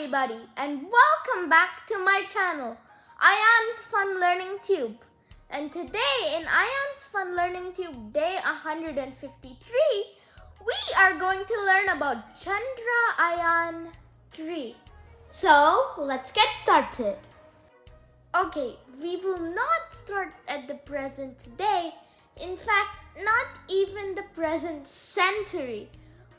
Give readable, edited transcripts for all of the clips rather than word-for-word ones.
everybody, and welcome back to my channel, Ion's Fun Learning Tube. And today in Ion's Fun Learning Tube day 153, we are going to learn about Chandrayaan 3. So let's get started. Okay, we will not start at the present day. In fact, not even the present century.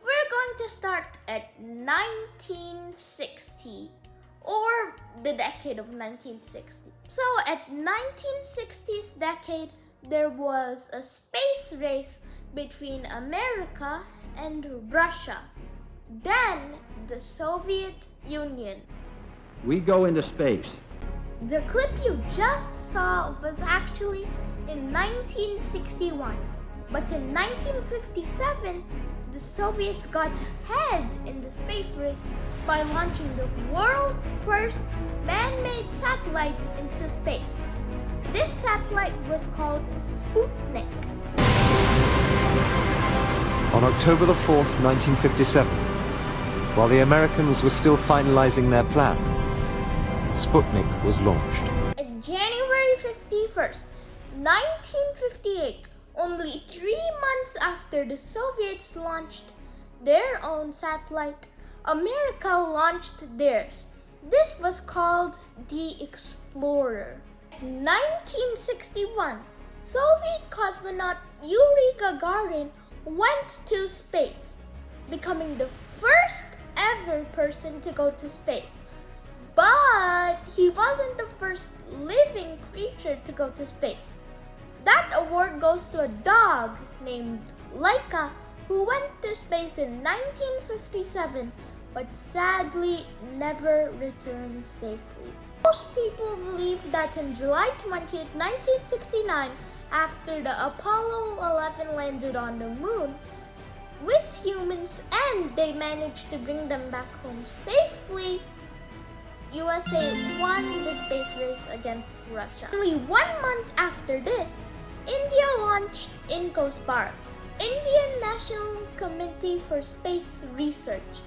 We're going to start at 1960 or the decade of 1960. So at 1960s decade, there was a space race between America and Russia. Then the Soviet Union. We go into space. The clip you just saw was actually in 1961. But in 1957, the Soviets got ahead in the space race by launching the world's first man-made satellite into space. This satellite was called Sputnik. On October the 4th, 1957, while the Americans were still finalizing their plans, Sputnik was launched. On January 51st, 1958, only 3 months after the Soviets launched their own satellite, America launched theirs. This was called the Explorer. In 1961, Soviet cosmonaut Yuri Gagarin went to space, becoming the first ever person to go to space. But he wasn't the first living creature to go to space. That award goes to a dog named Laika who went to space in 1957 but sadly never returned safely. Most people believe that on July 20th, 1969, after the Apollo 11 landed on the moon with humans and they managed to bring them back home safely, USA won the space race against Russia. Only 1 month after this, India launched INCOSPAR, Indian National Committee for Space Research.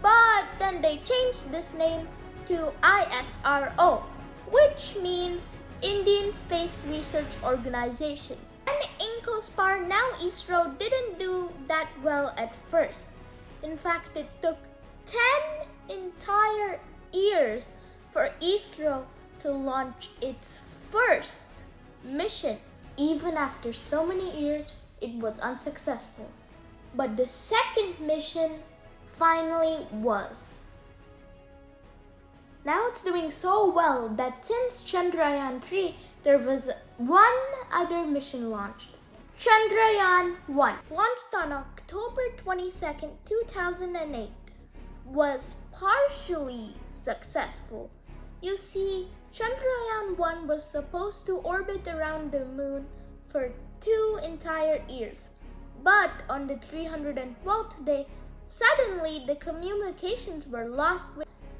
But then they changed this name to ISRO, which means Indian Space Research Organization. And INCOSPAR, now ISRO, didn't do that well at first. In fact, it took 10 entire years for ISRO to launch its first mission. Even after so many years, it was unsuccessful. But the second mission finally was. Now it's doing so well that since Chandrayaan 3, there was one other mission launched. Chandrayaan 1, launched on October 22nd, 2008, was partially successful. You see, Chandrayaan 1 was supposed to orbit around the moon for 2 entire years. But on the 312th day, suddenly the communications were lost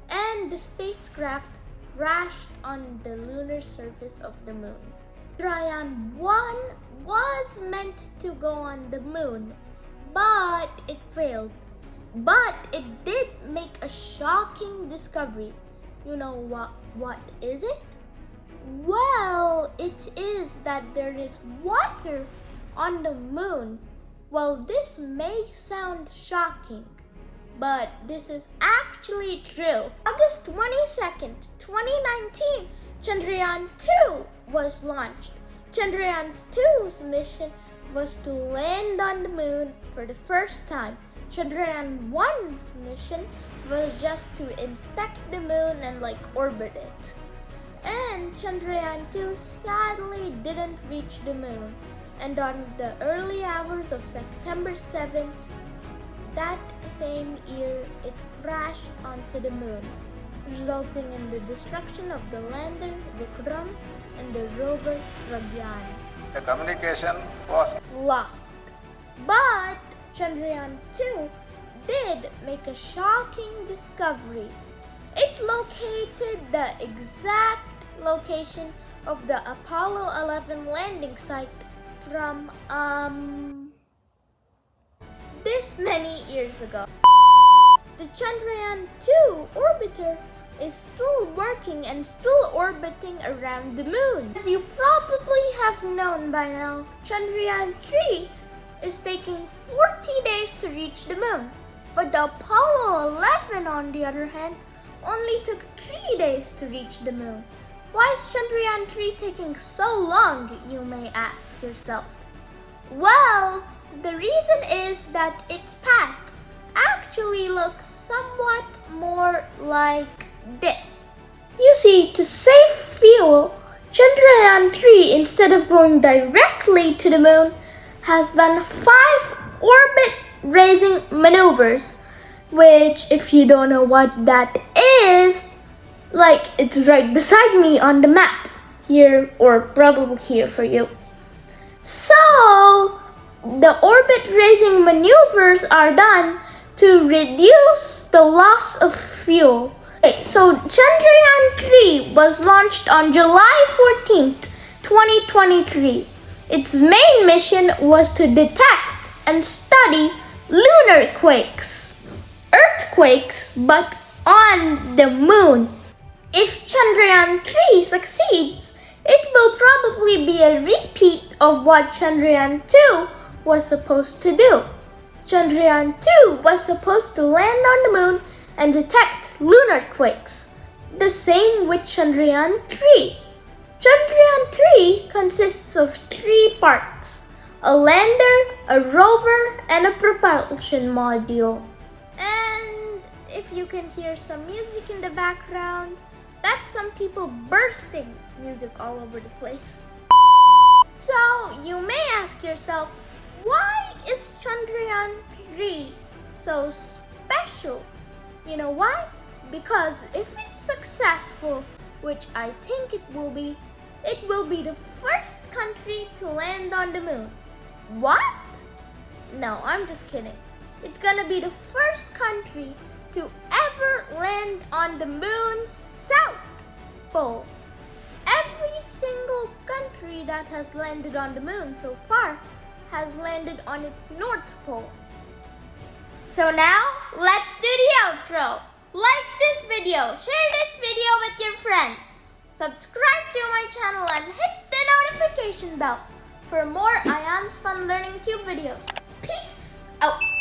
and the spacecraft crashed on the lunar surface of the moon. Chandrayaan 1 was meant to go on the moon, but it failed. But it did make a shocking discovery. You know what is it? Well, it is that there is water on the moon. Well, this may sound shocking, but this is actually true. August 22nd, 2019, Chandrayaan 2 was launched. Chandrayaan 2's mission was to land on the moon for the first time. Chandrayaan 1's mission was just to inspect the moon and orbit it. And Chandrayaan 2 sadly didn't reach the moon. And on the early hours of September 7th, that same year, it crashed onto the moon, resulting in the destruction of the lander Vikram and the rover Chandrayaan. The communication was lost. But Chandrayaan 2 did make a shocking discovery. It located the exact location of the Apollo 11 landing site from this many years ago. the Chandrayaan-2 orbiter is still working and still orbiting around the moon. As you probably have known by now, Chandrayaan-3 is taking 40 days to reach the moon. But the Apollo 11, on the other hand, only took 3 days to reach the moon. Why is Chandrayaan-3 taking so long, you may ask yourself? Well, the reason is that its path actually looks somewhat more like this. You see, to save fuel, Chandrayaan-3, instead of going directly to the moon, has done 5 orbit-raising maneuvers, which, if you don't know what that is, like, it's right beside me on the map here, or probably here for you. So, the orbit-raising maneuvers are done to reduce the loss of fuel. Okay, so Chandrayaan-3 was launched on July 14th, 2023. Its main mission was to detect and study lunar quakes, earthquakes, but on the moon. If Chandrayaan-3 succeeds, it will probably be a repeat of what Chandrayaan-2 was supposed to do. Chandrayaan-2 was supposed to land on the moon and detect lunar quakes, the same with Chandrayaan-3. Chandrayaan-3 consists of 3 parts: a lander, a rover, and a propulsion module. And if you can hear some music in the background, that's some people bursting music all over the place. So you may ask yourself, why is Chandrayaan-3 so special? You know why? Because if it's successful, which I think it will be the first country to land on the moon. What? No, I'm just kidding. It's gonna be the first country to ever land on the moon's south pole. Every single country that has landed on the moon so far has landed on its north pole. So now, let's do the outro. Like this video, share this video with your friends, subscribe to my channel and hit the notification bell for more Ian's Fun Learning Tube videos. Peace out.